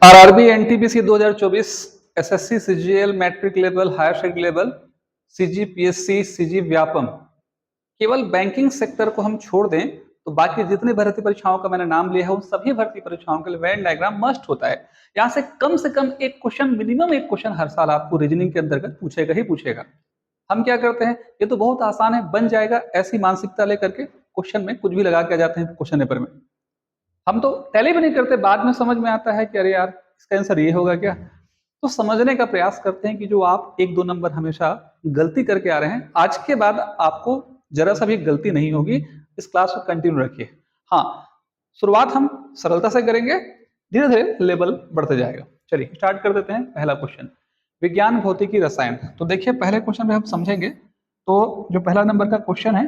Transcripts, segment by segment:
RRB NTPC 2024 SSC CGL matric level higher secondary level CG PSC CG Vyapam केवल banking sector को हम छोड़ दें तो बाकी जितनी भर्ती परीक्षाओं का मैंने नाम लिया है उन सभी भर्ती परीक्षाओं के लिए वेन डायग्राम मस्ट होता है। यहाँ से कम एक क्वेश्चन, मिनिमम एक क्वेश्चन हर साल आपको रीजनिंग के अंतर्गत पूछेगा ही पूछेगा। हम क्या करते हैं, ये तो बहुत आसान है, बन जाएगा, ऐसी मानसिकता लेकर के क्वेश्चन में कुछ भी लगा के आ जाते हैं क्वेश्चन पेपर में। हम तो टैली भी नहीं करते, बाद में समझ में आता है कि अरे यार इसका आंसर ये होगा क्या। तो समझने का प्रयास करते हैं कि जो आप 1-2 नंबर हमेशा गलती करके आ रहे हैं, आज के बाद आपको जरा सा भी गलती नहीं होगी। इस क्लास को कंटिन्यू रखिए। हाँ, शुरुआत हम सरलता से करेंगे, धीरे धीरे लेवल बढ़ते जाएगा। चलिए स्टार्ट कर देते हैं। पहला क्वेश्चन, विज्ञान भौतिकी रसायन। तो देखिए पहले क्वेश्चन में हम समझेंगे तो जो पहला नंबर का क्वेश्चन है,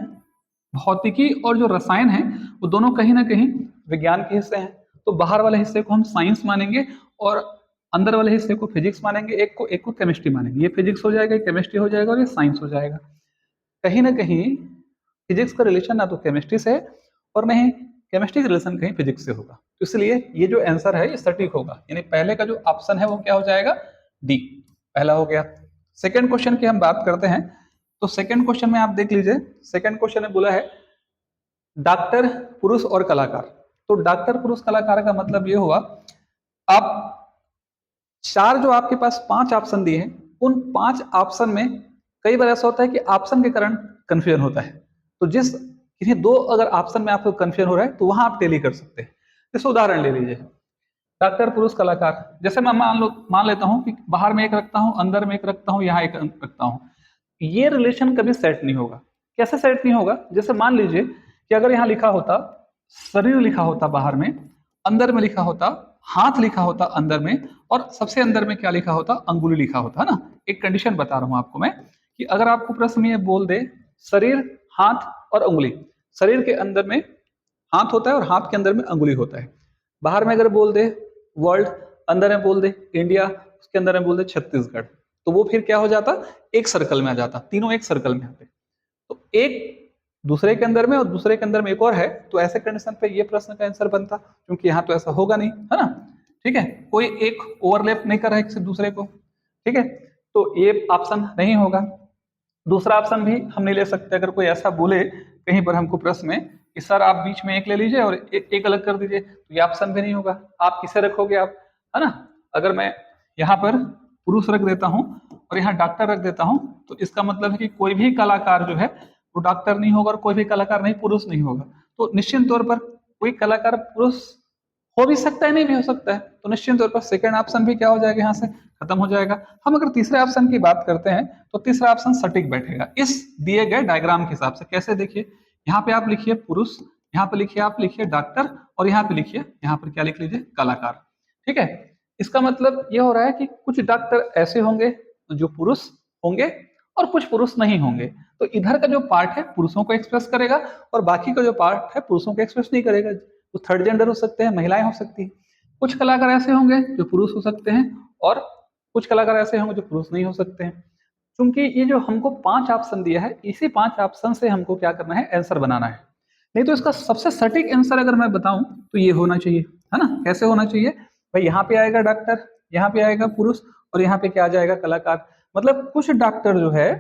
भौतिकी और जो रसायन है वो दोनों कहीं ना कहीं विज्ञान के हिस्से हैं। तो बाहर वाले हिस्से को हम साइंस मानेंगे और अंदर वाले हिस्से को फिजिक्स मानेंगे, एक को केमिस्ट्री मानेंगे। ये फिजिक्स हो जाएगा, केमिस्ट्री हो जाएगा और ये साइंस हो जाएगा। कहीं ना कहीं फिजिक्स का रिलेशन ना तो केमिस्ट्री से है और नहीं केमिस्ट्री का रिलेशन कहीं फिजिक्स से होगा। तो इसलिए ये जो आंसर है ये सटीक होगा, यानी पहले का जो ऑप्शन है वो क्या हो जाएगा, डी। पहला हो गया। सेकेंड क्वेश्चन की हम बात करते हैं तो सेकेंड क्वेश्चन में आप देख लीजिए, सेकेंड क्वेश्चन में बोला है डॉक्टर, पुरुष और कलाकार। तो डॉक्टर, पुरुष, कलाकार का मतलब ये हुआ, आप चार जो आपके पास 5 ऑप्शन दिए हैं उन 5 ऑप्शन में कई बार ऐसा होता है कि ऑप्शन के कारण कंफ्यूजन होता है। तो जिस किसी 2 अगर ऑप्शन में आपको कंफ्यूजन हो रहा है तो वहां आप टेली कर सकते हैं। जैसे उदाहरण ले लीजिए, डॉक्टर, पुरुष, कलाकार। जैसे मैं मान लेता हूं कि बाहर में एक रखता हूं, अंदर में एक रखता हूं, यहाँ एक रखता हूं। ये रिलेशन कभी सेट नहीं होगा। कैसे सेट नहीं होगा, जैसे मान लीजिए कि अगर यहाँ लिखा होता शरीर, लिखा होता बाहर में, अंदर में लिखा होता हाथ, लिखा होता अंदर में, और सबसे अंदर में क्या लिखा होता, अंगुली लिखा होता, है ना। एक कंडीशन बता रहा हूं आपको मैं कि अगर आपको प्रश्न में ये बोल दे शरीर, हाथ और अंगुली, शरीर के अंदर में हाथ होता है और हाथ के अंदर में अंगुली होता है। बाहर में अगर बोल दे वर्ल्ड, अंदर में बोल दे इंडिया, उसके अंदर में बोल दे छत्तीसगढ़, तो वो फिर क्या हो जाता, एक सर्कल में आ जाता, तीनों एक सर्कल में आते। तो एक दूसरे के अंदर में और दूसरे के अंदर में एक और है, तो ऐसे कंडीशन पे ये प्रश्न का आंसर बनता, क्योंकि यहाँ तो ऐसा होगा नहीं, है ना। ठीक है, कोई एक ओवरलैप नहीं कर रहा है किसी दूसरे को। ठीक है, तो ये ऑप्शन नहीं होगा। दूसरा ऑप्शन भी हम नहीं ले सकते। अगर कोई ऐसा बोले कहीं पर हमको प्रश्न में कि सर आप बीच में एक ले लीजिए और एक अलग कर दीजिए, तो ये ऑप्शन भी नहीं होगा। आप किसे रखोगे आप, है ना। अगर मैं यहाँ पर पुरुष रख देता हूँ और यहाँ डॉक्टर रख देता हूँ तो इसका मतलब है कि कोई भी कलाकार जो है वो डॉक्टर नहीं होगा और कोई भी कलाकार नहीं पुरुष नहीं होगा। तो निश्चित तौर पर कोई कलाकार पुरुष हो भी सकता है, नहीं भी हो सकता है। तो निश्चित तौर पर सेकंड ऑप्शन भी क्या हो जाएगा, यहाँ से खत्म हो जाएगा। हम अगर तीसरे ऑप्शन की बात करते हैं तो तीसरा ऑप्शन सटीक बैठेगा इस दिए गए डायग्राम के हिसाब से। कैसे, देखिए यहाँ पे आप लिखिए पुरुष, यहाँ पे लिखिए आप लिखिए डॉक्टर, और यहाँ पे लिखिए, यहाँ पर क्या लिख लीजिए, कलाकार। ठीक है, इसका मतलब ये हो रहा है कि कुछ डॉक्टर ऐसे होंगे जो पुरुष होंगे और कुछ पुरुष नहीं होंगे। तो इधर का जो पार्ट है पुरुषों को एक्सप्रेस करेगा और बाकी का जो पार्ट है पुरुषों को एक्सप्रेस नहीं करेगा। तो थर्ड जेंडर हो सकते हैं, महिलाएं हो सकती हैं। कुछ कलाकार ऐसे होंगे जो पुरुष हो सकते हैं और कुछ कलाकार ऐसे होंगे जो पुरुष नहीं हो सकते हैं। क्योंकि ये जो हमको 5 ऑप्शन दिया है, इसी 5 ऑप्शन से हमको क्या करना है, आंसर बनाना है। नहीं तो इसका सबसे सटीक आंसर अगर मैं बताऊं तो ये होना चाहिए, है ना। कैसे होना चाहिए भाई, यहाँ पे आएगा डॉक्टर, यहाँ पे आएगा पुरुष और यहाँ पे क्या आ जाएगा, कलाकार। मतलब कुछ डॉक्टर जो है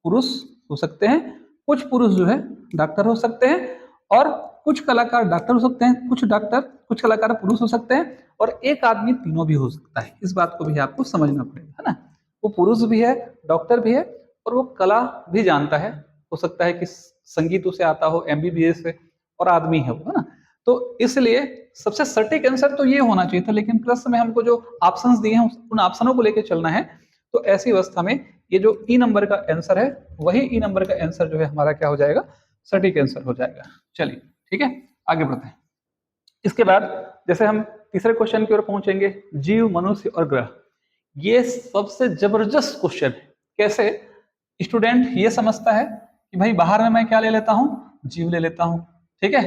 पुरुष हो सकते हैं, कुछ पुरुष जो है डॉक्टर हो सकते हैं, और कुछ कलाकार डॉक्टर हो सकते हैं, कुछ कलाकार पुरुष हो सकते हैं, और एक आदमी तीनों भी हो सकता है। इस बात को भी आपको समझना पड़ेगा, है ना। वो पुरुष भी है, डॉक्टर भी है, और वो कला भी जानता है। हो सकता है कि संगीत उसे आता हो, एमबीबीएस है, और आदमी है वो, है ना। तो इसलिए सबसे सटीक आंसर तो ये होना चाहिए था, लेकिन प्रश्न में हमको जो ऑप्शंस दिए हैं उन ऑप्शनों को लेकर चलना है। तो ऐसी अवस्था में ये जो ई नंबर का आंसर है, वही ई नंबर का आंसर जो है हमारा क्या हो जाएगा, सटीक आंसर हो जाएगा। चलिए ठीक है, आगे बढ़ते हैं। इसके बाद जैसे हम तीसरे क्वेश्चन की ओर पहुंचेंगे, जीव, मनुष्य और ग्रह। ये सबसे जबरदस्त क्वेश्चन है। कैसे, स्टूडेंट ये समझता है कि भाई बाहर में मैं क्या ले लेता हूं, जीव ले लेता हूं, ठीक है,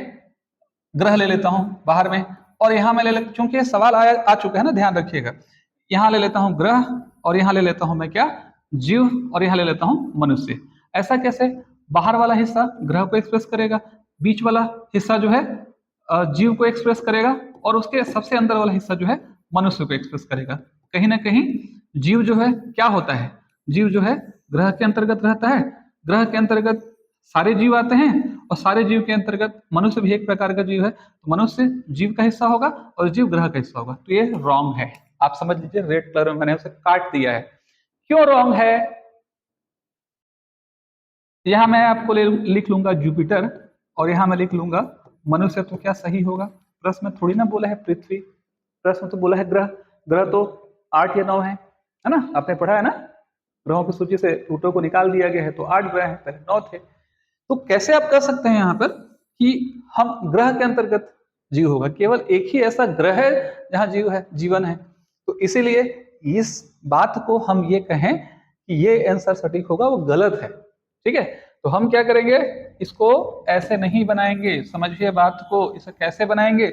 ग्रह ले लेता हूं बाहर में, और यहां मैं ले लेता, चूंकि ये सवाल आ चुका है ना, ध्यान रखिएगा। यहां ले लेता हूं ग्रह और यहां ले लेता हूं मैं क्या, जीव, और यहां ले लेता हूं मनुष्य। ऐसा कैसे, बाहर वाला हिस्सा ग्रह को एक्सप्रेस करेगा, बीच वाला हिस्सा जो है जीव को एक्सप्रेस करेगा, और उसके सबसे अंदर वाला हिस्सा जो है मनुष्य को एक्सप्रेस करेगा। कहीं ना कहीं जीव जो है क्या होता है, जीव जो है ग्रह के अंतर्गत रहता है, ग्रह के अंतर्गत सारे जीव आते हैं, और सारे जीव के अंतर्गत मनुष्य भी एक प्रकार का जीव है, तो मनुष्य जीव का हिस्सा होगा और जीव ग्रह का हिस्सा होगा। तो ये रॉन्ग है, आप समझ लीजिए, रेड कलर में मैंने उसे काट दिया है। क्यों रॉन्ग है? यहां मैं आपको लिख लूंगा जुपिटर, और यहां मैं लिख लूंगा मनुष्य, तो क्या सही होगा? प्रश्न में थोड़ी ना बोला है पृथ्वी, प्रश्न में तो बोला है ग्रह। ग्रह तो 8 या 9 है ना, आपने पढ़ा है ना, ग्रहों की सूची से प्लूटो को निकाल दिया गया है, तो 8 ग्रह हैं, पहले 9 थे। तो कैसे आप कह सकते हैं यहाँ पर कि हम ग्रह के अंतर्गत जीव होगा? केवल एक ही ऐसा ग्रह है जहां जीव है, जीवन है। तो इसीलिए इस बात को हम ये कहें कि ये आंसर सटीक होगा, वो गलत है। ठीक है, तो हम क्या करेंगे, इसको ऐसे नहीं बनाएंगे, समझिए बात को। इसे कैसे बनाएंगे?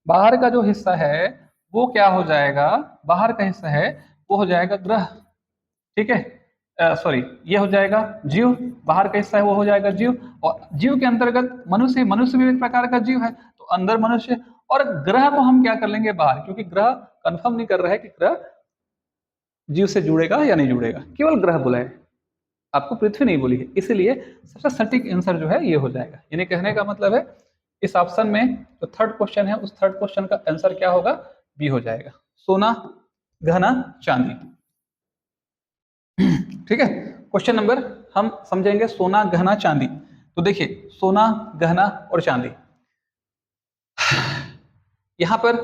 बाहर का जो हिस्सा है वो क्या हो जाएगा, बाहर का हिस्सा है वो हो जाएगा ग्रह, ठीक है, सॉरी, ये हो जाएगा जीव, बाहर का हिस्सा है वो हो जाएगा जीव, और जीव के अंतर्गत मनुष्य, मनुष्य भी एक प्रकार का जीव है, तो अंदर मनुष्य, और ग्रह को हम क्या कर लेंगे बाहर, क्योंकि ग्रह कंफर्म नहीं कर रहा है कि ग्रह जीव से जुड़ेगा या नहीं जुड़ेगा, केवल ग्रह बोला है, आपको पृथ्वी नहीं बोली है। इसीलिए सबसे सटीक आंसर जो है ये हो जाएगा। यानी कहने का मतलब है इस ऑप्शन में जो थर्ड क्वेश्चन है, उस थर्ड क्वेश्चन का आंसर क्या होगा, बी हो जाएगा, सोना गहना चांदी। ठीक है, क्वेश्चन नंबर हम समझेंगे सोना गहना चांदी। तो देखिए सोना गहना और चांदी, यहां पर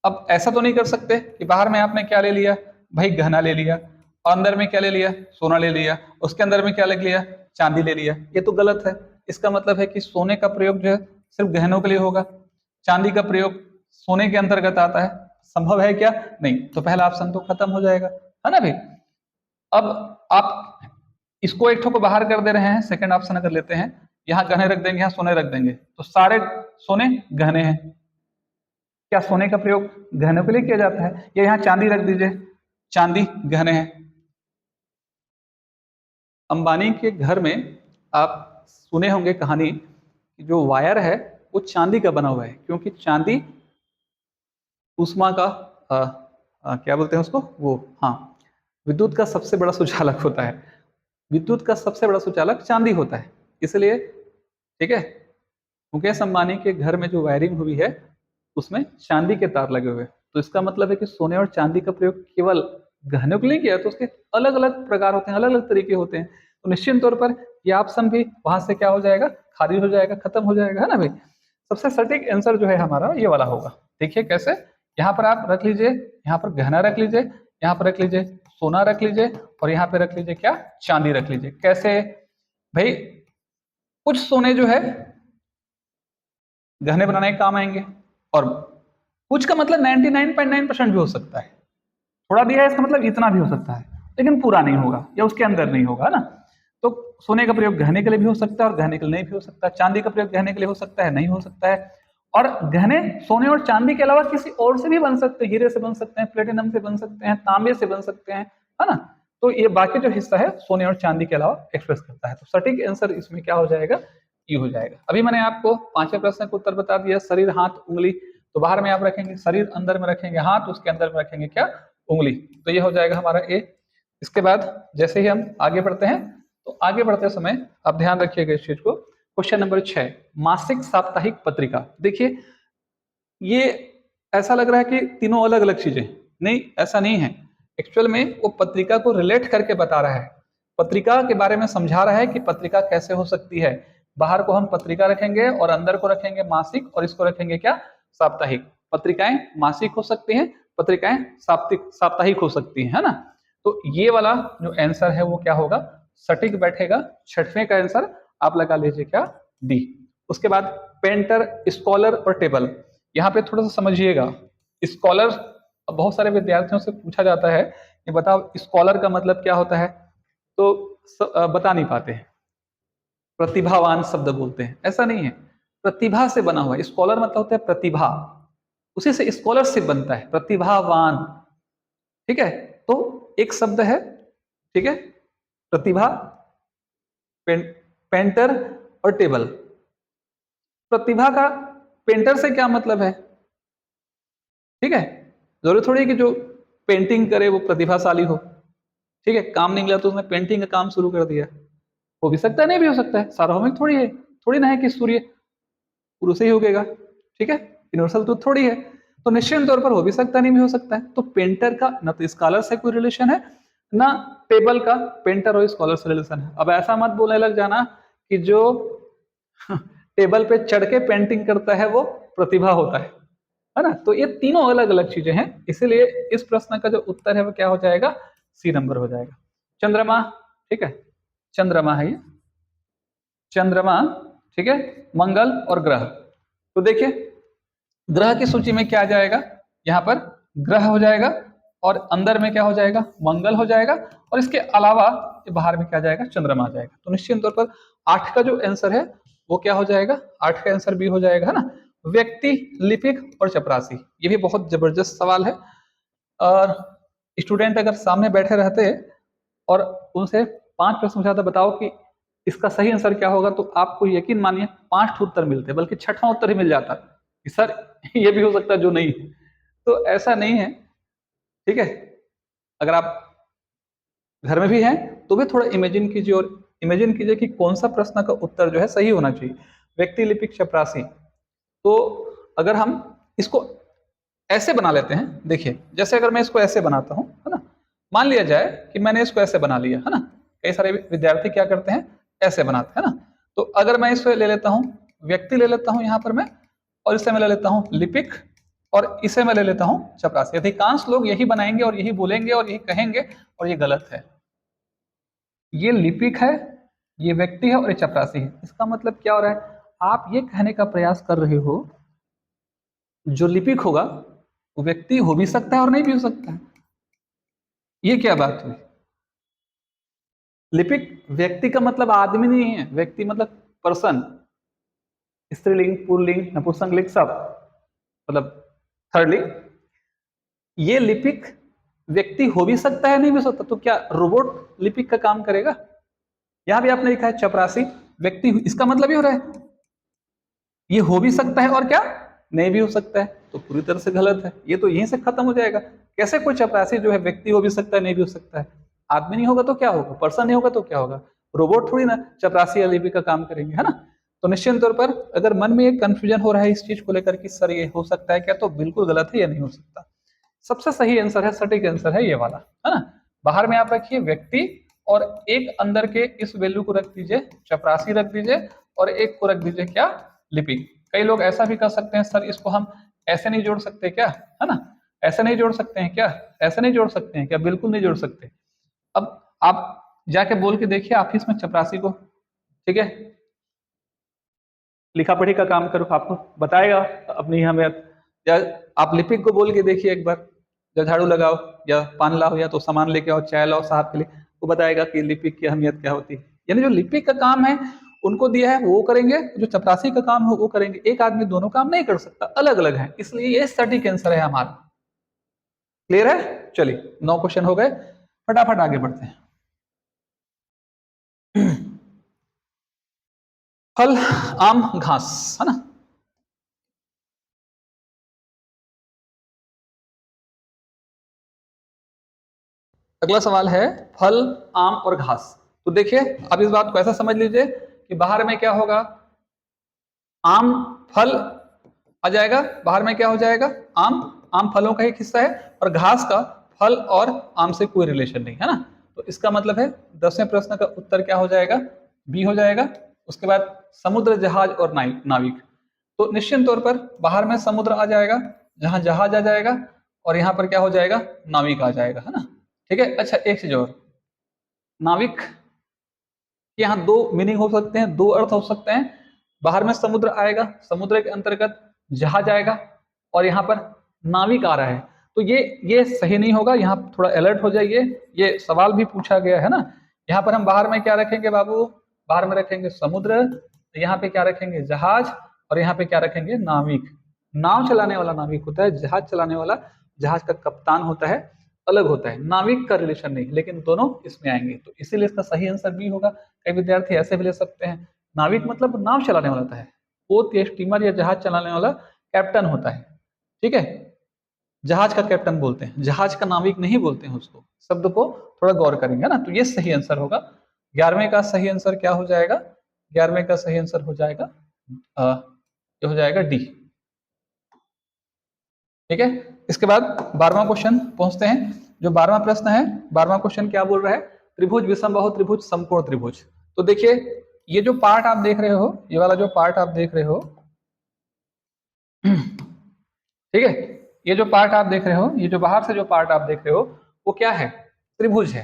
अब ऐसा तो नहीं कर सकते कि बाहर में आपने क्या ले लिया भाई, गहना ले लिया, और अंदर में क्या ले लिया, सोना ले लिया, उसके अंदर में क्या ले लिया, चांदी ले लिया। ये तो गलत है। इसका मतलब है कि सोने का प्रयोग जो है सिर्फ गहनों के लिए होगा, चांदी का प्रयोग सोने के अंतर्गत आता है। संभव है क्या? नहीं। तो पहला ऑप्शन तो खत्म हो जाएगा, है ना भाई। अब आप इसको एक ठो को बाहर कर दे रहे हैं, सेकंड ऑप्शन अगर लेते हैं, यहाँ गहने रख देंगे, यहाँ सोने रख देंगे, तो सारे सोने गहने हैं। क्या सोने का प्रयोग गहनों के लिए किया जाता है? या यहाँ चांदी रख दीजिए, चांदी गहने हैं। अंबानी के घर में आप सुने होंगे कहानी कि जो वायर है वो चांदी का बना हुआ है, क्योंकि चांदी उष्मा का क्या बोलते हैं उसको, वो, हाँ, विद्युत का सबसे बड़ा सुचालक होता है। विद्युत का सबसे बड़ा सुचालक चांदी होता है, इसलिए ठीक है, मुकेश अंबानी के घर में जो वायरिंग हुई है उसमें चांदी के तार लगे हुए हैं। तो इसका मतलब है कि सोने और चांदी का प्रयोग केवल गहनों के लिए किया, तो उसके अलग अलग प्रकार होते हैं, अलग अलग तरीके होते हैं। तो निश्चित तौर पर ये ऑप्शन भी वहां से क्या हो जाएगा, खारिज हो जाएगा, खत्म हो जाएगा, है ना भाई। सबसे सटीक आंसर जो है हमारा ये वाला होगा। देखिए कैसे, यहाँ पर आप रख लीजिए, यहाँ पर गहना रख लीजिए, यहाँ पर रख लीजिए सोना रख लीजिए, और यहाँ पे रख लीजिए क्या, चांदी रख लीजिए। कैसे भाई, कुछ सोने जो है गहने बनाने के काम आएंगे, और कुछ का मतलब 99.9% भी हो सकता है, थोड़ा दिया है इसका मतलब इतना भी हो सकता है, लेकिन पूरा नहीं होगा या उसके अंदर नहीं होगा ना। तो सोने का प्रयोग गहने के लिए भी हो सकता है और गहने के लिए नहीं भी हो सकता, चांदी का प्रयोग गहने के लिए हो सकता है, नहीं हो सकता है। और गहने सोने और चांदी के अलावा किसी और से भी बन सकते हैं, हीरे से बन सकते हैं, प्लेटिनम से बन सकते हैं, तांबे से बन सकते हैं, है ना। तो ये बाकी जो हिस्सा है सोने और चांदी के अलावा एक्सप्रेस करता है। तो सटीक आंसर इसमें क्या हो जाएगा, ये हो जाएगा। अभी मैंने आपको पांचवें प्रश्न का उत्तर बता दिया, शरीर हाथ उंगली, तो बाहर में आप रखेंगे शरीर, अंदर में रखेंगे हाथ, उसके अंदर में रखेंगे क्या, उंगली। तो ये हो जाएगा हमारा ए। इसके बाद जैसे ही हम आगे बढ़ते हैं, तो आगे बढ़ते समय आप ध्यान रखिएगा इस चीज को। क्वेश्चन नंबर 6, मासिक साप्ताहिक पत्रिका। देखिए ये ऐसा लग रहा है कि तीनों अलग अलग चीजें, नहीं ऐसा नहीं है। एक्चुअल में वो पत्रिका को रिलेट करके बता रहा है, पत्रिका के बारे में समझा रहा है कि पत्रिका कैसे हो सकती है। बाहर को हम पत्रिका रखेंगे और अंदर को रखेंगे मासिक, और इसको रखेंगे क्या, साप्ताहिक। पत्रिकाएं मासिक हो सकती हैं, पत्रिकाएं साप्ताहिक हो सकती हैं, है ना। तो ये वाला जो आंसर है वो क्या होगा, सटीक बैठेगा। छठवें का आंसर आप लगा लीजिए क्या, डी। उसके बाद पेंटर, स्कॉलर और टेबल, यहाँ पे थोड़ा सा समझिएगा। स्कॉलर, बहुत सारे विद्यार्थियों से पूछा जाता है कि बताओ स्कॉलर का मतलब क्या होता है, तो बता नहीं पाते हैं, प्रतिभावान शब्द बोलते हैं, ऐसा नहीं है। प्रतिभा से बना हुआ है, स्कॉलर मतलब होता है प्रतिभा, उसी से स्कॉलरशिप बनता है, प्रतिभावान। ठीक है, तो एक शब्द है, ठीक है, प्रतिभा, पेंटर और टेबल। प्रतिभा का पेंटर से क्या मतलब है, ठीक है, जरूरी थोड़ी है कि जो पेंटिंग करे वो प्रतिभाशाली हो। ठीक है, काम नहीं मिला तो उसने पेंटिंग का काम शुरू कर दिया, हो भी सकता है नहीं भी हो सकता है, सार्वभौमिक थोड़ी है, थोड़ी ना है कि सूर्य पुरुष से ही उगेगा। ठीक है, यूनिवर्सल तो थोड़ी है। तो निश्चित तौर पर हो भी सकता है नहीं भी हो सकता है। तो पेंटर का न तो स्कॉलर से कोई रिलेशन है, ना टेबल का पेंटर और स्कॉलर से रिलेशन है। अब ऐसा मत बोलने लग जाना कि जो टेबल पे चढ़ के पेंटिंग करता है वो प्रतिभा होता है ना। तो ये तीनों अलग अलग चीजें हैं, इसीलिए इस प्रश्न का जो उत्तर है वो क्या हो जाएगा, सी नंबर हो जाएगा। चंद्रमा, ठीक है, चंद्रमा है ये, चंद्रमा, ठीक है, मंगल और ग्रह। तो देखिए ग्रह की सूची में क्या आ जाएगा, यहाँ पर ग्रह हो जाएगा और अंदर में क्या हो जाएगा, मंगल हो जाएगा, और इसके अलावा बाहर में क्या जाएगा, चंद्रमा आ जाएगा। तो निश्चित तौर पर 8 का जो आंसर है वो क्या हो जाएगा, 8 का आंसर बी हो जाएगा, है ना। व्यक्ति, लिपिक और चपरासी, ये भी बहुत जबरदस्त सवाल है। और स्टूडेंट अगर सामने बैठे रहते और उनसे 5 प्रश्न पूछा था बताओ कि इसका सही आंसर क्या होगा, तो आपको यकीन मानिए 5 उत्तर मिलते, बल्कि 6वां उत्तर ही मिल जाता कि सर ये भी हो सकता है जो नहीं है। तो ऐसा नहीं है। ठीक है, अगर आप घर में भी हैं तो भी थोड़ा इमेजिन कीजिए, और इमेजिन कीजिए कि कौन सा प्रश्न का उत्तर जो है सही होना चाहिए। व्यक्ति, लिपिक, चपरासी। तो अगर हम इसको ऐसे बना लेते हैं, देखिए जैसे अगर मैं इसको ऐसे बनाता हूं, है ना, मान लिया जाए कि मैंने इसको ऐसे बना लिया, है ना। कई सारे विद्यार्थी क्या करते हैं, ऐसे बनाते हैं ना। तो अगर मैं इसको ले लेता हूं, व्यक्ति ले लेता हूं यहां पर मैं, और इसे मैं ले लेता हूं लिपिक, और इसे मैं ले लेता हूं चपरासी। अधिकांश लोग यही बनाएंगे और यही बोलेंगे और यही कहेंगे, और ये गलत है। ये लिपिक है, ये व्यक्ति है और ये चपरासी है। इसका मतलब क्या हो रहा है, आप ये कहने का प्रयास कर रहे हो जो लिपिक होगा वो व्यक्ति हो भी सकता है और नहीं भी हो सकता है। ये क्या बात हुई, लिपिक व्यक्ति का मतलब आदमी नहीं है, व्यक्ति मतलब पर्सन, स्त्रीलिंग, पुल्लिंग, नपुंसकलिंग सब, मतलब थर्ड लिंग। ये लिपिक व्यक्ति हो भी सकता है नहीं भी हो सकता, तो क्या रोबोट लिपिक का काम करेगा। यहां भी आपने लिखा है चपरासी व्यक्ति, इसका मतलब ये हो रहा है ये हो भी सकता है और क्या नहीं भी हो सकता है, तो पूरी तरह से गलत है। ये तो यहीं से खत्म हो जाएगा। कैसे कोई चपरासी जो है व्यक्ति हो भी सकता है नहीं भी हो सकता है, आदमी नहीं होगा तो क्या होगा, पर्सन नहीं होगा तो क्या होगा, रोबोट थोड़ी ना चपरासी या लिपि का काम करेंगे, है ना। तो निश्चित तौर पर अगर मन में एक कंफ्यूजन हो रहा है इस चीज को लेकर कि सर ये हो सकता है क्या, तो बिल्कुल गलत है, ये नहीं हो सकता। सबसे सही आंसर है, सटीक आंसर है ये वाला, है ना। बाहर में आप रखिए व्यक्ति, और एक अंदर के इस वैल्यू को रख दीजिए चपरासी रख दीजिए, और एक को रख दीजिए क्या, लिपिक। कई लोग ऐसा भी कर सकते हैं, सर इसको हम ऐसे नहीं जोड़ सकते क्या, है ना, ऐसे नहीं जोड़ सकते हैं क्या, ऐसे नहीं जोड़ सकते हैं क्या, बिल्कुल नहीं जोड़ सकते। अब आप जाके बोल के देखिए ऑफिस में चपरासी को, ठीक है, लिखा पढ़ी का काम करो, आपको बताएगा अपनी अहमियत। या आप लिपिक को बोल के देखिए एक बार, या झाड़ू लगाओ या पान लाओ या तो सामान लेके आओ, चाय लाओ साहब के लिए, वो बताएगा कि लिपिक की अहमियत क्या होती है। यानी जो लिपिक का काम है उनको दिया है वो करेंगे, जो चपरासी का काम है वो करेंगे। एक आदमी दोनों काम नहीं कर सकता, अलग अलग है, इसलिए ये सटीक आंसर है हमारा। क्लियर है, चलिए 9 क्वेश्चन हो गए, फटाफट आगे बढ़ते हैं। फल, आम, घास, है ना। अगला सवाल है फल, आम और घास। तो देखिए अब इस बात को ऐसा समझ लीजिए कि बाहर में क्या होगा, आम फल आ जाएगा, बाहर में क्या हो जाएगा, आम, आम फलों का एक हिस्सा है, और घास का फल और आम से कोई रिलेशन नहीं, है ना। तो इसका मतलब है 10वें प्रश्न का उत्तर क्या हो जाएगा, बी हो जाएगा। उसके बाद समुद्र, जहाज और नाविक। तो निश्चित तौर पर बाहर में समुद्र आ जाएगा, जहां जहाज आ जाएगा, और यहाँ पर क्या हो जाएगा, नाविक आ जाएगा, है ना। ठीक है, अच्छा एक चीज और, नाविक यहाँ दो मीनिंग हो सकते हैं, दो अर्थ हो सकते हैं। बाहर में समुद्र आएगा, समुद्र के अंतर्गत जहाज आएगा, और यहाँ पर नाविक आ रहा है, तो ये सही नहीं होगा। यहाँ थोड़ा अलर्ट हो जाइए, ये सवाल भी पूछा गया है ना। यहाँ पर हम बाहर में क्या रखेंगे बाबू, बाहर में रखेंगे समुद्र, यहाँ पे क्या रखेंगे, जहाज, और यहाँ पे क्या रखेंगे, नाविक। नाव चलाने वाला नाविक होता है, जहाज चलाने वाला जहाज का कप्तान होता है, अलग होता है, नाविक का रिलेशन नहीं, लेकिन दोनों इसमें आएंगे। तो इसीलिए इसका सही आंसर बी होगा। कई विद्यार्थी ऐसे भी ले सकते हैं, नाविक मतलब नाव चलाने वाला होता है, पोत या स्टीमर या जहाज चलाने वाला कैप्टन होता है। ठीक है, जहाज का कैप्टन बोलते हैं, जहाज का नाविक नहीं बोलते हैं उसको। शब्द को थोड़ा गौर करेंगे ना, तो ये सही आंसर होगा। 11वें का सही आंसर क्या हो जाएगा? 11वें का सही आंसर हो जाएगा ये हो जाएगा डी। ठीक है, इसके बाद 12वां क्वेश्चन पहुंचते हैं। जो 12वां प्रश्न है, 12वां क्वेश्चन क्या बोल रहा है? त्रिभुज, विषमबाहु त्रिभुज, समकोण त्रिभुज। तो देखिए, ये जो पार्ट आप देख रहे हो, ये वाला जो पार्ट आप देख रहे हो, ठीक है, ये जो पार्ट आप देख रहे हो, ये जो बाहर से जो पार्ट आप देख रहे हो, वो क्या है? त्रिभुज है।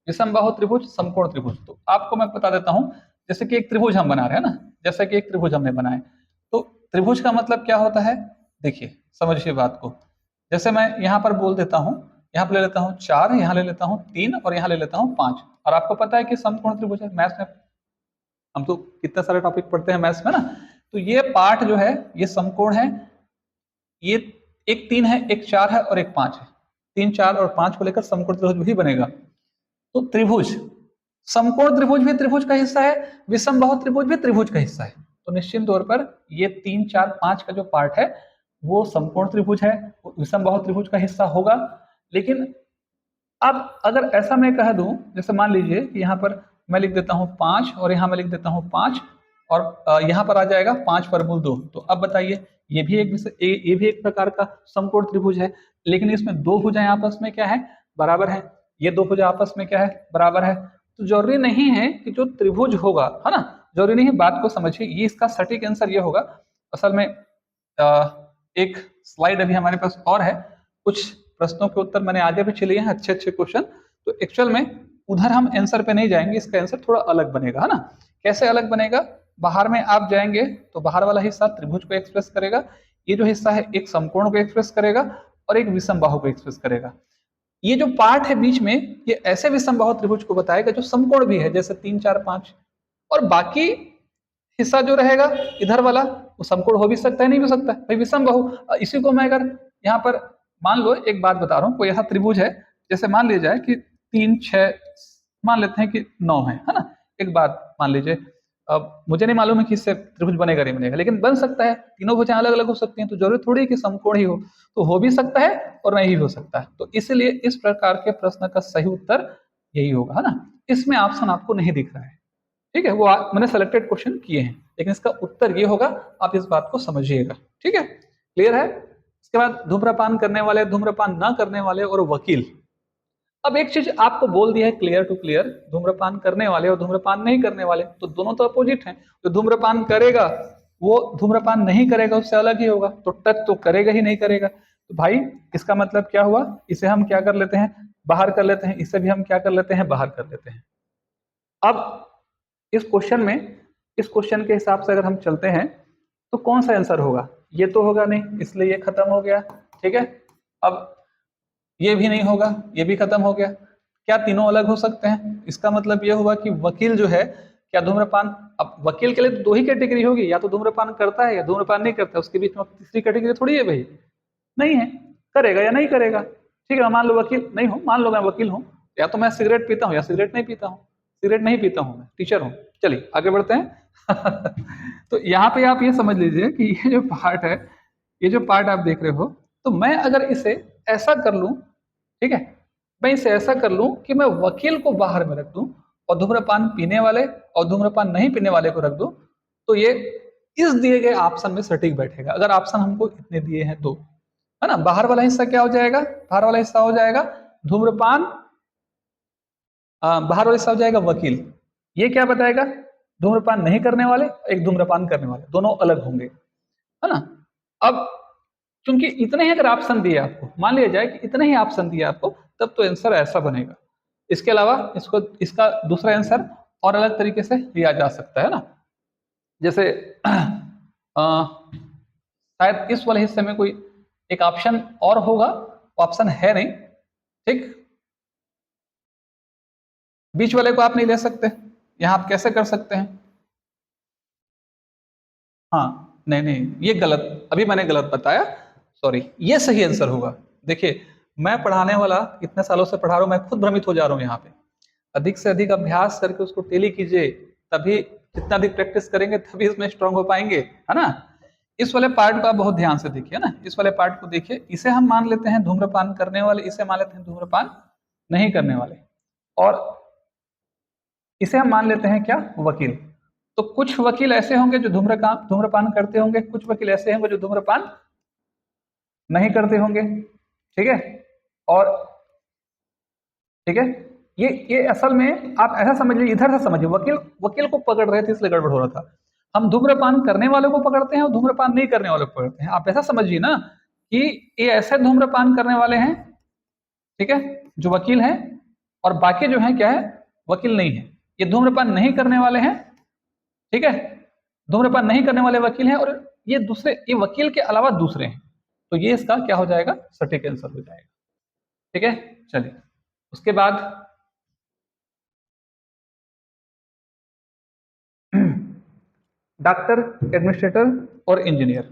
विषमबाहु त्रिभुज, समकोण त्रिभुज। तो आपको मैं बता देता हूं, जैसे कि एक त्रिभुज हम बना रहे हैं ना, जैसे कि एक त्रिभुज हमने बनाया, तो त्रिभुज का मतलब क्या होता है? देखिए, समझिए बात को। जैसे मैं यहाँ पर बोल देता हूँ, यहाँ पर ले लेता हूँ 4, यहाँ ले लेता हूँ 3 और यहाँ ले लेता हूँ 5, और आपको पता है कि समकोण त्रिभुज है। मैथ्स में हम तो कितने सारे टॉपिक पढ़ते हैं मैथ्स में ना, तो ये पार्ट जो है ये समकोण है। ये एक 3 है, एक 4 है और एक 5 है। 3, 4 और 5 को लेकर समकोण त्रिभुज भी बनेगा। तो त्रिभुज, समकोण त्रिभुज भी त्रिभुज का हिस्सा है, विषमबाहु त्रिभुज भी त्रिभुज का हिस्सा है। तो निश्चित तौर पर ये 3, 4, 5 का जो पार्ट है वो समकोण त्रिभुज है, विषमबाहु त्रिभुज का हिस्सा होगा। लेकिन अब अगर ऐसा मैं कह दूं, जैसे मान लीजिए कि यहाँ पर मैं लिख देता हूँ 5 और यहाँ मैं लिख देता हूँ 5 और यहाँ पर आ जाएगा 5 वर्गमूल 2। तो अब बताइए, ये भी एक प्रकार का समकोण त्रिभुज है, लेकिन इसमें दो भुजाएं आपस में क्या है? बराबर है। ये दो भुजा आपस में क्या है? बराबर है। तो जरूरी नहीं है कि जो त्रिभुज होगा, है ना, जरूरी नहीं है, बात को समझिए, ये इसका सटीक आंसर ये होगा। असल में एक स्लाइड अभी हमारे पास और है, कुछ प्रश्नों के उत्तर मैंने आगे भी चले हैं, अच्छे अच्छे क्वेश्चन। तो एक्चुअल में उधर हम आंसर पे नहीं जाएंगे, इसका आंसर थोड़ा अलग बनेगा, है ना। कैसे अलग बनेगा? बाहर में आप जाएंगे तो बाहर वाला हिस्सा त्रिभुज को एक्सप्रेस करेगा, ये जो हिस्सा है एक समकोण को एक्सप्रेस करेगा और एक विषमबाहु को एक्सप्रेस करेगा। ये जो पार्ट है बीच में, ये ऐसे विषमबाहु त्रिभुज को बताएगा जो समकोण भी है, जैसे 3, 4, 5। और बाकी हिस्सा जो रहेगा इधर वाला, वो समकोण हो भी सकता है, नहीं हो सकता है भाई, विषमबाहु। इसी को मैं अगर यहाँ पर मान लो, एक बात बता रहा हूँ, कोई ऐसा त्रिभुज है, जैसे मान लिया जाए कि 3, 6, मान लेते हैं कि 9 है ना। एक बात मान लीजिए, अब मुझे नहीं मालूम है कि इससे त्रिभुज बनेगा नहीं बनेगा, लेकिन बन सकता है। तीनों भुजाएं अलग अलग हो सकती हैं, तो जरूरी थोड़ी है कि समकोण ही हो, तो हो भी सकता है और नहीं भी हो सकता है। तो इसलिए इस प्रकार के प्रश्न का सही उत्तर यही होगा, है ना। इसमें ऑप्शन आपको नहीं दिख रहा है, ठीक है, वो मैंने सेलेक्टेड क्वेश्चन किए हैं, लेकिन इसका उत्तर ये होगा। आप इस बात को समझिएगा, ठीक है, क्लियर है। इसके बाद धूम्रपान करने वाले, धूम्रपान न करने वाले और वकील। अब एक चीज आपको बोल दिया है क्लियर टू क्लियर, धूम्रपान करने वाले और धूम्रपान नहीं करने वाले, तो दोनों तो अपोजिट हैं। जो धूम्रपान करेगा वो धूम्रपान नहीं करेगा, उससे अलग ही होगा, तो टच तो करेगा ही नहीं करेगा। तो भाई इसका मतलब क्या हुआ? इसे हम क्या कर लेते हैं? बाहर कर लेते हैं। इसे भी हम क्या कर लेते हैं? बाहर कर लेते हैं। अब इस क्वेश्चन में, इस क्वेश्चन के हिसाब से अगर हम चलते हैं तो कौन सा आंसर होगा? ये तो होगा नहीं, इसलिए ये खत्म हो गया, ठीक है। अब ये भी नहीं होगा, ये भी खत्म हो गया। क्या तीनों अलग हो सकते हैं? इसका मतलब ये हुआ कि वकील जो है, क्या धूम्रपान, अब वकील के लिए तो दो ही कैटेगरी होगी, या तो धूम्रपान करता है या धूम्रपान नहीं करता, उसके बीच में तीसरी कैटेगरी थोड़ी है भाई, नहीं है, करेगा या नहीं करेगा। ठीक है, मान लो वकील नहीं हूं, मान लो मैं वकील हूं, या तो मैं सिगरेट पीता हूं या सिगरेट नहीं पीता हूं। सिगरेट नहीं पीता हूं, मैं टीचर हूं। चलिए आगे बढ़ते हैं। तो यहाँ पे आप ये समझ लीजिए कि ये जो पार्ट है, ये जो पार्ट आप देख रहे हो, तो मैं अगर इसे ऐसा कर लूं, ठीक है, मैं इसे ऐसा कर लूं कि मैं वकील को बाहर में रख दूं और धूम्रपान पीने वाले और धूम्रपान नहीं पीने वाले को रख दूं, तो ये इस दिए गए ऑप्शन में सटीक बैठेगा, अगर ऑप्शन हमको इतने दिए हैं तो, है ना। बाहर वाला हिस्सा क्या हो जाएगा? बाहर वाला हिस्सा हो जाएगा धूम्रपान, बाहर वाला हिस्सा हो जाएगा वकील। ये क्या बताएगा? धूम्रपान नहीं करने वाले, एक धूम्रपान करने वाले, दोनों अलग होंगे, है ना। अब क्योंकि इतने ही अगर ऑप्शन दिए आपको, मान लिया जाए कि इतने ही ऑप्शन दिए आपको, तब तो आंसर ऐसा बनेगा। इसके अलावा इसको, इसका दूसरा आंसर और अलग तरीके से लिया जा सकता है ना, जैसे शायद इस वाले हिस्से में कोई एक ऑप्शन और होगा, ऑप्शन है नहीं, ठीक। बीच वाले को आप नहीं ले सकते, यहां आप कैसे कर सकते हैं? हाँ, नहीं नहीं, ये गलत, अभी मैंने गलत बताया, सॉरी, ये सही आंसर होगा। देखिए, मैं पढ़ाने वाला इतने सालों से पढ़ा रहा हूं, मैं खुद भ्रमित हो जा रहा हूं यहाँ पे। अधिक से अधिक अभ्यास करके उसको टेली कीजिए, तभी जितना अधिक प्रैक्टिस करेंगे तभी इसमें स्ट्रांग हो पाएंगे, है ना। इस वाले पार्ट को आप बहुत ध्यान से देखिए ना, इस वाले पार्ट को देखिए, इसे हम मान लेते हैं धूम्रपान करने वाले, इसे मान लेते हैं धूम्रपान नहीं करने वाले, और इसे हम मान लेते हैं क्या, वकील। तो कुछ वकील ऐसे होंगे जो धूम्रपान करते होंगे, कुछ वकील ऐसे होंगे जो धूम्रपान नहीं करते होंगे, ठीक है। और ठीक है, ये असल में आप ऐसा समझिए, इधर से समझिए, वकील वकील को पकड़ रहे थे इसलिए गड़बड़ हो रहा था। हम धूम्रपान करने वालों को पकड़ते हैं और धूम्रपान नहीं करने वालों को पकड़ते हैं। आप ऐसा समझिए ना कि ये ऐसे धूम्रपान करने वाले हैं, ठीक है, जो वकील हैं, और बाकी जो है क्या है, वकील नहीं है। ये धूम्रपान नहीं करने वाले हैं, ठीक है, धूम्रपान नहीं करने वाले वकील हैं, और ये दूसरे, ये वकील के अलावा दूसरे हैं। तो ये इसका क्या हो जाएगा, सटीक आंसर हो जाएगा, ठीक है। चलिए उसके बाद डॉक्टर, एडमिनिस्ट्रेटर और इंजीनियर।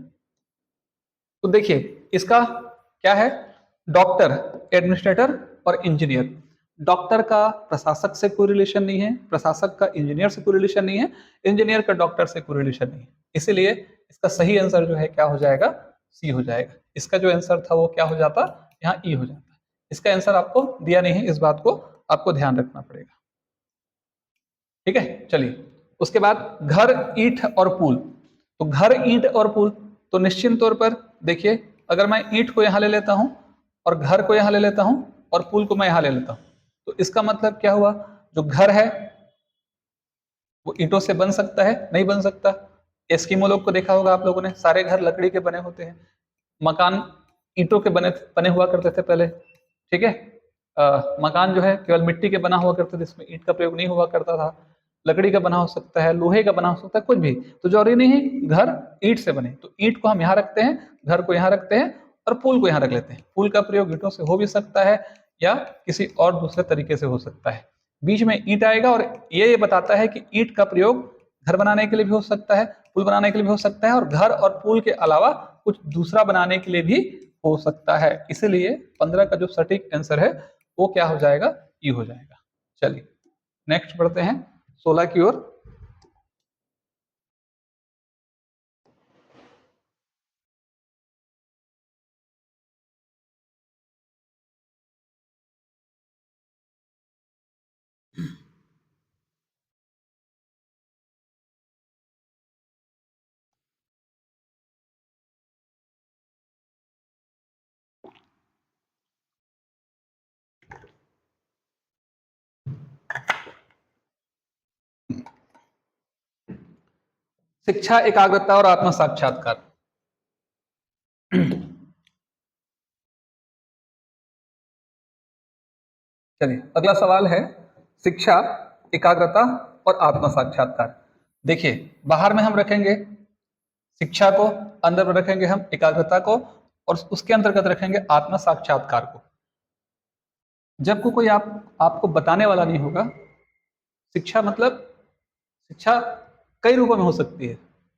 तो देखिए इसका क्या है, डॉक्टर, एडमिनिस्ट्रेटर और इंजीनियर। डॉक्टर का प्रशासक से कोई रिलेशन नहीं है, प्रशासक का इंजीनियर से कोई रिलेशन नहीं है, इंजीनियर का डॉक्टर से कोई रिलेशन नहीं है। इसीलिए इसका सही आंसर जो है क्या हो जाएगा, सी हो जाएगा। इसका जो आंसर था वो क्या हो जाता, यहाँ ई हो जाता। इसका आंसर आपको दिया नहीं है, इस बात को आपको ध्यान रखना पड़ेगा, ठीक है। चलिए उसके बाद घर, ईंट और पुल। तो घर, ईंट और पुल, तो निश्चित तौर पर देखिए, अगर मैं ईंट को यहाँ ले लेता हूँ और घर को यहाँ ले लेता हूँ और पुल को मैं यहाँ ले लेता हूँ, तो इसका मतलब क्या हुआ, जो घर है वो ईंटों से बन सकता है, नहीं बन सकता। एस्किमो लोग को देखा होगा आप लोगों ने, सारे घर लकड़ी के बने होते हैं, मकान ईंटों के बने हुआ करते थे पहले, ठीक है। मकान जो है केवल मिट्टी के बना हुआ करते थे, इसमें ईंट का प्रयोग नहीं हुआ करता था। लकड़ी का बना हो सकता है, लोहे का बना हो सकता है, कुछ भी, तो जरूरी नहीं है घर ईंट से बने। तो ईंट को हम यहाँ रखते हैं, घर को यहाँ रखते हैं, और पुल को यहाँ रख लेते हैं। पुल का प्रयोग ईंटों से हो भी सकता है या किसी और दूसरे तरीके से हो सकता है। बीच में ईंट आएगा, और ये बताता है कि ईंट का प्रयोग घर बनाने के लिए भी हो सकता है, पुल बनाने के लिए भी हो सकता है, और घर और पुल के अलावा कुछ दूसरा बनाने के लिए भी हो सकता है। इसलिए 15 का जो सटीक आंसर है वो क्या हो जाएगा, ई हो जाएगा। चलिए नेक्स्ट बढ़ते हैं 16 की ओर। शिक्षा, एकाग्रता और आत्म साक्षात्कार। चलिए अगला सवाल है शिक्षा, एकाग्रता और आत्म साक्षात्कार। देखिए बाहर में हम रखेंगे शिक्षा को, अंदर में रखेंगे हम एकाग्रता को, और उसके अंतर्गत रखेंगे आत्म साक्षात्कार को। जब को कोई आपको बताने वाला नहीं होगा, शिक्षा मतलब, शिक्षा कई रूपों में हो सकती है।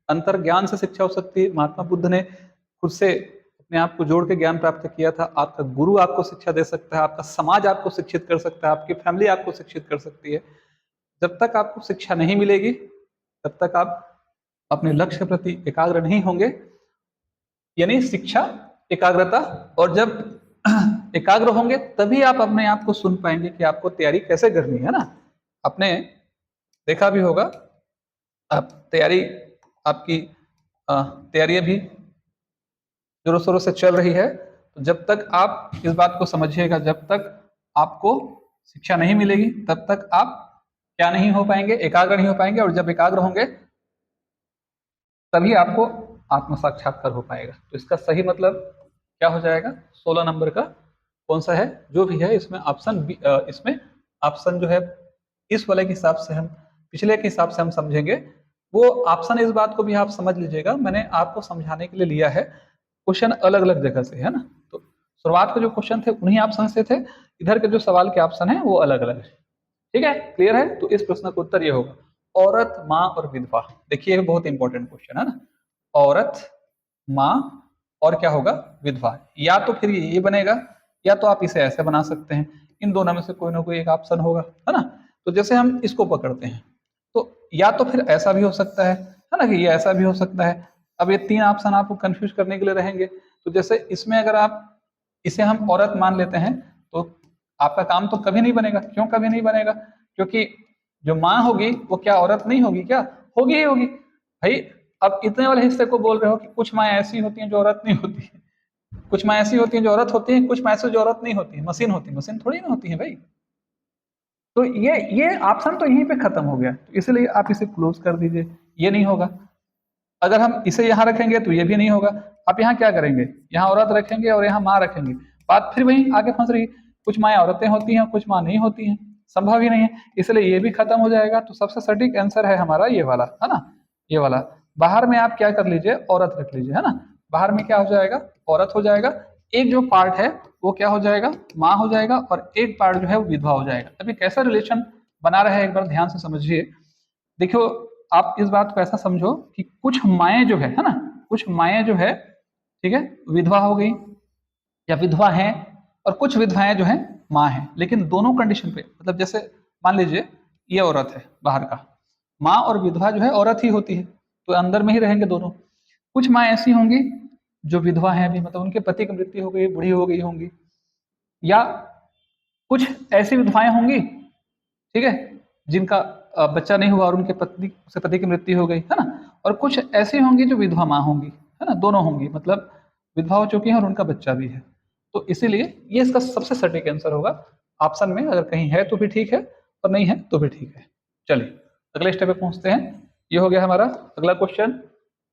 अंतर ज्ञान से शिक्षा हो सकती है, महात्मा बुद्ध ने खुद से अपने आप को जोड़ के ज्ञान प्राप्त किया था। आपका गुरु आपको शिक्षा दे सकता है, आपका समाज आपको शिक्षित कर सकता है, आपकी फैमिली आपको शिक्षित कर सकती है। जब तक आपको शिक्षा नहीं मिलेगी तब तक आप अपने लक्ष्य के प्रति एकाग्र नहीं होंगे, यानी शिक्षा, एकाग्रता। और जब एकाग्र होंगे तभी आप अपने आप को सुन पाएंगे कि आपको तैयारी कैसे करनी है ना। आपने देखा भी होगा, आप तैयारी, आपकी तैयारी भी जोरों शोरों से चल रही है। तो जब तक आप इस बात को समझिएगा, जब तक आपको शिक्षा नहीं मिलेगी तब तक आप क्या नहीं हो पाएंगे, एकाग्र नहीं हो पाएंगे। और जब एकाग्र होंगे तभी आपको आत्म साक्षात्कार हो पाएगा। तो इसका सही मतलब क्या हो जाएगा, 16 नंबर का कौन सा है, जो भी है इसमें ऑप्शन बी, इसमें ऑप्शन जो है इस वाले के हिसाब से, हम पिछले के हिसाब से हम समझेंगे वो ऑप्शन। इस बात को भी आप समझ लीजिएगा, मैंने आपको समझाने के लिए लिया है। क्वेश्चन अलग अलग जगह से है ना, तो शुरुआत के जो क्वेश्चन थे उन्हीं ऑप्शन से थे, इधर के जो सवाल के ऑप्शन है वो अलग अलग है। ठीक है, क्लियर है। तो इस प्रश्न का उत्तर ये होगा, औरत, माँ और विधवा। देखिए बहुत इंपॉर्टेंट क्वेश्चन है ना, औरत, माँ और क्या होगा, विधवा। या तो फिर ये बनेगा, या तो आप इसे ऐसे बना सकते हैं, इन दोनों में से कोई ना कोई एक ऑप्शन होगा, है ना। तो जैसे हम इसको पकड़ते हैं, तो या तो फिर ऐसा भी हो सकता है ना, कि ये ऐसा भी हो सकता है, अब ये 3 ऑप्शन आपको कंफ्यूज करने के लिए रहेंगे। तो जैसे इसमें अगर आप इसे हम औरत मान लेते हैं तो आपका काम तो कभी नहीं बनेगा। क्यों कभी नहीं बनेगा? क्योंकि जो माँ होगी वो क्या औरत नहीं होगी? क्या होगी ही होगी भाई। अब इतने वाले हिस्से को बोल रहे हो कि कुछ माँ ऐसी होती हैं जो औरत नहीं होती है, कुछ माँ ऐसी होती हैं जो औरत होती हैं, कुछ माँ ऐसी जो औरत नहीं होती है, मशीन होती है, मशीन थोड़ी ना होती है भाई। तो ये ऑप्शन तो यहीं पे खत्म हो गया, तो इसलिए आप इसे क्लोज कर दीजिए, ये नहीं होगा। अगर हम इसे यहाँ रखेंगे तो ये भी नहीं होगा। आप यहाँ क्या करेंगे? यहाँ औरत रखेंगे और यहाँ माँ रखेंगे, बात फिर वही आगे फंस रही। कुछ माँ औरतें होती हैं, कुछ माँ नहीं होती हैं, संभव ही नहीं है, इसलिए ये भी खत्म हो जाएगा। तो सबसे सटीक आंसर है हमारा ये वाला, है ना, ये वाला। बाहर में आप क्या कर लीजिए, औरत रख लीजिए, है ना। बाहर में क्या हो जाएगा? औरत हो जाएगा। एक जो पार्ट है वो क्या हो जाएगा? माँ हो जाएगा, और एक पार्ट जो है वो विधवा हो जाएगा। अभी कैसा रिलेशन बना रहे हैं एक बार ध्यान से समझिए। देखो, आप इस बात को ऐसा समझो कि कुछ माएँ जो है ना, कुछ माएँ जो है, ठीक है, विधवा हो गई या विधवा हैं, और कुछ विधवाएं जो हैं माँ हैं। लेकिन दोनों कंडीशन पे, मतलब जैसे मान लीजिए ये औरत है बाहर का, माँ और विधवा जो है औरत ही होती है, तो अंदर में ही रहेंगे दोनों। कुछ माँ ऐसी होंगी जो विधवा हैं भी, मतलब उनके पति की मृत्यु हो गई, बूढ़ी हो गई होंगी, या कुछ ऐसी विधवाएं होंगी, ठीक है, जिनका बच्चा नहीं हुआ और उनके पत्नी से पति की मृत्यु हो गई, है ना। और कुछ ऐसी होंगी जो विधवा माँ होंगी, है ना, दोनों होंगी, मतलब विधवा हो चुकी है और उनका बच्चा भी है। तो इसीलिए ये इसका सबसे सटीक आंसर होगा ऑप्शन में। अगर कहीं है तो भी ठीक है, और नहीं है तो भी ठीक है। चलिए अगले स्टेप पे पहुंचते हैं। ये हो गया हमारा अगला क्वेश्चन,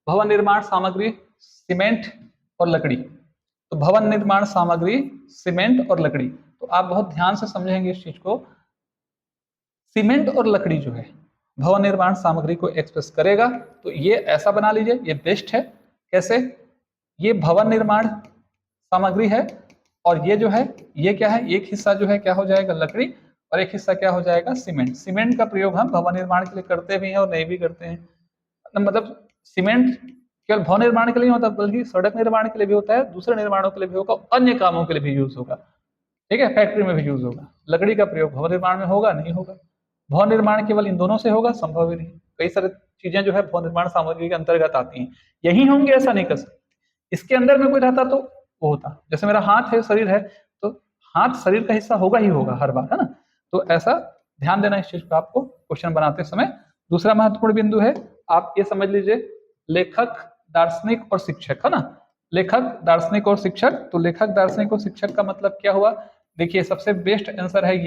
भवन निर्माण सामग्री सीमेंट और लकड़ी। तो भवन निर्माण सामग्री सीमेंट और लकड़ी, तो आप बहुत ध्यान से समझेंगे इस चीज को। सीमेंट और लकड़ी जो है भवन निर्माण सामग्री को एक्सप्रेस करेगा, तो ये ऐसा बना लीजिए, ये बेस्ट है। कैसे? ये भवन निर्माण सामग्री है, और ये जो है ये क्या है, एक हिस्सा जो है क्या हो जाएगा? लकड़ी, और एक हिस्सा क्या हो जाएगा? सीमेंट। सीमेंट का प्रयोग हम भवन निर्माण के लिए करते भी हैं और नहीं भी करते हैं। मतलब सीमेंट केवल भवन निर्माण के लिए नहीं होता, बल्कि सड़क निर्माण के लिए भी होता है, दूसरे निर्माणों के लिए भी होगा, अन्य कामों के लिए भी यूज होगा, ठीक है, फैक्ट्री में भी यूज होगा। लकड़ी का प्रयोग भवन निर्माण में होगा? नहीं होगा। भवन निर्माण केवल इन दोनों से होगा? संभव ही नहीं। कई सारी चीजें जो है भवन निर्माण सामग्री के अंतर्गत आती हैं, यही होंगे ऐसा नहीं कर सकते। इसके अंदर में कोई रहता तो वो होता। जैसे मेरा हाथ है, शरीर है, तो हाथ शरीर का हिस्सा होगा ही होगा हर बार, है ना। तो ऐसा ध्यान देना इस चीज को आपको क्वेश्चन बनाते समय। दूसरा महत्वपूर्ण बिंदु है, आप ये समझ लीजिए, लेखक, दार्शनिक और शिक्षक, है ना। लेखक, दार्शनिक और शिक्षक। तो लेखक, दार्शनिक और शिक्षक का मतलब क्या हुआ? देखिए सबसे बेस्ट आंसर है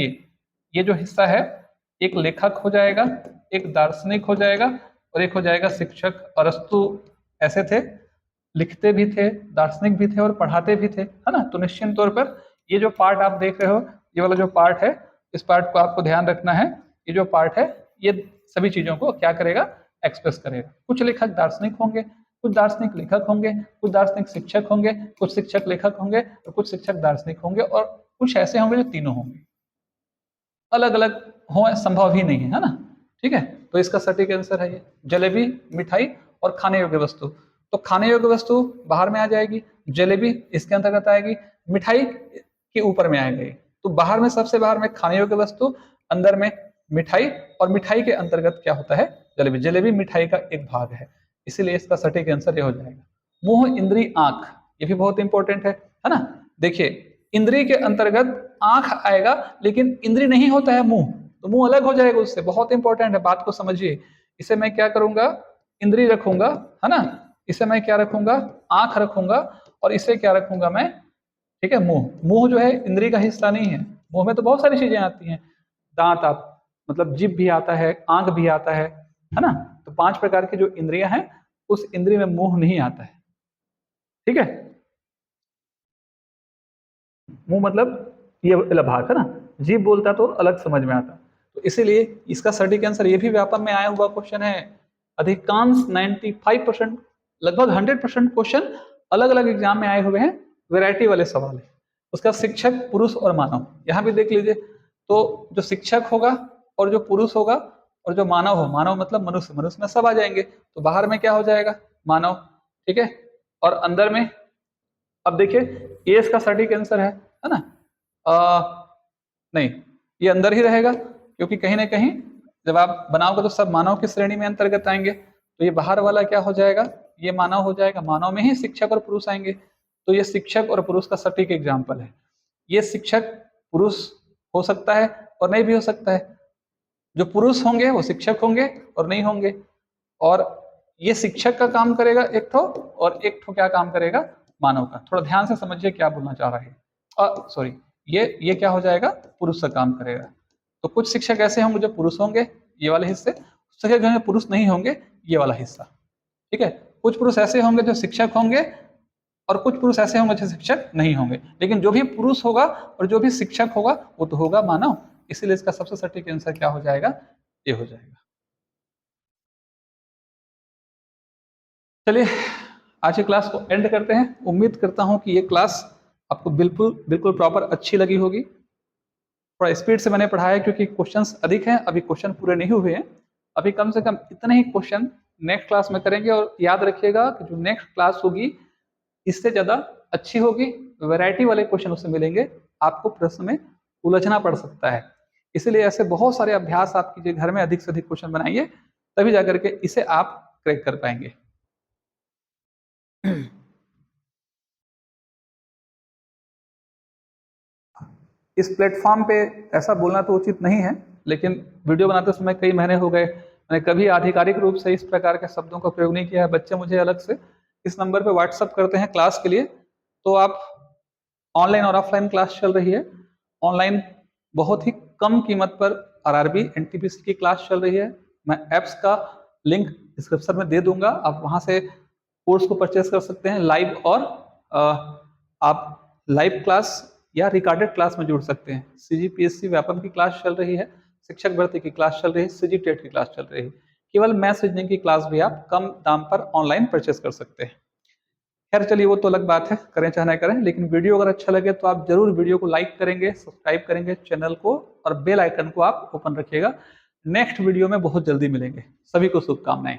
ये जो हिस्सा है, एक लेखक हो जाएगा, एक दार्शनिक हो जाएगा, और एक हो जाएगा शिक्षक। अरस्तु ऐसे थे, लिखते भी थे, दार्शनिक भी थे और पढ़ाते भी थे, है ना। तो निश्चित तौर पर ये जो पार्ट आप देख रहे हो, ये वाला जो पार्ट है, इस पार्ट को आपको ध्यान रखना है। ये जो पार्ट है ये सभी चीजों को क्या करेगा? एक्सप्रेस करेगा। कुछ लेखक दार्शनिक होंगे, कुछ दार्शनिक लेखक होंगे, कुछ दार्शनिक शिक्षक होंगे, कुछ शिक्षक लेखक होंगे, और कुछ शिक्षक दार्शनिक होंगे, और कुछ ऐसे होंगे जो तीनों होंगे। अलग अलग हो संभव ही नहीं है ना, ठीक है। तो इसका सटीक आंसर है ये जलेबी, मिठाई और खाने योग्य वस्तु। तो खाने योग्य वस्तु बाहर में आ जाएगी, जलेबी इसके अंतर्गत आएगी, मिठाई के ऊपर में आएगी। तो बाहर में, सबसे बाहर में खाने योग्य वस्तु, अंदर में मिठाई, और मिठाई के अंतर्गत क्या होता है? जलेबी। जलेबी मिठाई का एक भाग है, इसीलिए इसका सटीक आंसर ये हो जाएगा। मुंह, इंद्री, आंख, ये भी बहुत इंपॉर्टेंट है ना। देखिए इंद्री के अंतर्गत आंख आएगा, लेकिन इंद्री नहीं होता है मुंह, तो मुंह अलग हो जाएगा उससे। बहुत इंपॉर्टेंट है, बात को समझिए। इसे मैं क्या करूंगा? इंद्री रखूंगा, है ना। इसे मैं क्या रखूंगा? आंख रखूंगा, और इसे क्या रखूंगा मैं? ठीक है, मुंह। मुंह जो है इंद्री का हिस्सा नहीं है। मुंह में तो बहुत सारी चीजें आती हैं, दांत आप, मतलब जीभ भी आता है, आंख भी आता है ना। तो 5 प्रकार की जो इंद्रियां हैं, उस इंद्री में मुंह नहीं आता है, ठीक है। मुंह मतलब ये वाला भाग है ना, जीभ बोलता तो अलग समझ में आता। तो इसीलिए इसका सटीक आंसर, ये भी व्यापक में आया हुआ क्वेश्चन है। अधिकांश 95%, लगभग 100% क्वेश्चन अलग अलग एग्जाम में आए हुए हैं, वैरायटी वाले सवाल है। उसका शिक्षक, पुरुष और मानव, यहाँ भी देख लीजिए। तो जो शिक्षक होगा और जो पुरुष होगा और जो मानव हो, मानव मतलब मनुष्य, मनुष्य में सब आ जाएंगे। तो बाहर में क्या हो जाएगा? मानव, ठीक है। और अंदर में, अब देखिए ये इसका सटीक आंसर है ना। नहीं, ये अंदर ही रहेगा, क्योंकि कहीं ना कहीं जब आप बनाओगे तो सब मानव की श्रेणी में अंतर्गत आएंगे। तो ये बाहर वाला क्या हो जाएगा? ये मानव हो जाएगा, मानव में ही शिक्षक और पुरुष आएंगे। तो ये शिक्षक और पुरुष का सटीक एग्जाम्पल है। ये शिक्षक पुरुष हो सकता है और नहीं भी हो सकता है। जो पुरुष होंगे वो शिक्षक होंगे और नहीं होंगे। और ये शिक्षक का काम करेगा एक ठो, और एक ठो क्या काम करेगा, मानव का। थोड़ा ध्यान से समझिए क्या बोलना चाह रहा है। सॉरी, ये क्या हो जाएगा, पुरुष का काम करेगा। तो कुछ शिक्षक ऐसे होंगे जो पुरुष होंगे, ये वाले हिस्से, शिक्षक जो पुरुष नहीं होंगे, ये वाला हिस्सा। ठीक है, कुछ पुरुष ऐसे होंगे जो शिक्षक होंगे और कुछ पुरुष ऐसे होंगे जो शिक्षक नहीं होंगे। लेकिन जो भी पुरुष होगा और जो भी शिक्षक होगा वो तो होगा मानव। इसीलिए इसका सबसे सटीक आंसर क्या हो जाएगा, ये हो जाएगा। चलिए आज की क्लास को एंड करते हैं। उम्मीद करता हूं कि ये क्लास आपको बिल्कुल प्रॉपर अच्छी लगी होगी। थोड़ा स्पीड से मैंने पढ़ाया क्योंकि क्वेश्चंस अधिक हैं, अभी क्वेश्चन पूरे नहीं हुए हैं। अभी कम से कम इतने ही क्वेश्चन नेक्स्ट क्लास में करेंगे। और याद रखिएगा कि जो नेक्स्ट क्लास होगी इससे ज़्यादा अच्छी होगी, वैरायटी वाले क्वेश्चन उससे मिलेंगे। आपको प्रश्न में उलझना पड़ सकता है, इसलिए ऐसे बहुत सारे अभ्यास आप कीजिए, घर में अधिक से अधिक क्वेश्चन बनाइए, तभी जाकर के इसे आप क्रैक कर पाएंगे। इस प्लेटफॉर्म पे ऐसा बोलना तो उचित नहीं है, लेकिन वीडियो बनाते समय कई महीने हो गए, मैंने कभी आधिकारिक रूप से इस प्रकार के शब्दों का प्रयोग नहीं किया है। बच्चे मुझे अलग से इस नंबर पे व्हाट्सअप करते हैं क्लास के लिए। तो आप ऑनलाइन और ऑफलाइन क्लास चल रही है। ऑनलाइन बहुत ही कम कीमत पर आरआरबी एनटीपीसी की क्लास चल रही है। मैं ऐप्स का लिंक डिस्क्रिप्शन में दे दूंगा, आप वहां से कोर्स को परचेस कर सकते हैं लाइव, और आप लाइव क्लास या रिकॉर्डेड क्लास में जुड़ सकते हैं। सीजीपीएससी व्यापम की क्लास चल रही है, शिक्षक भर्ती की क्लास चल रही है, सीजी टेट की क्लास चल रही है। केवल मैथ्स रीजनिंग की क्लास भी आप कम दाम पर ऑनलाइन परचेस कर सकते हैं। खैर चलिए, वो तो अलग बात है, करें चाहे ना करें, लेकिन वीडियो अगर अच्छा लगे तो आप जरूर वीडियो को लाइक करेंगे, सब्सक्राइब करेंगे चैनल को, और बेल आइकन को आप ओपन रखिएगा। नेक्स्ट वीडियो में बहुत जल्दी मिलेंगे। सभी को शुभकामनाएं।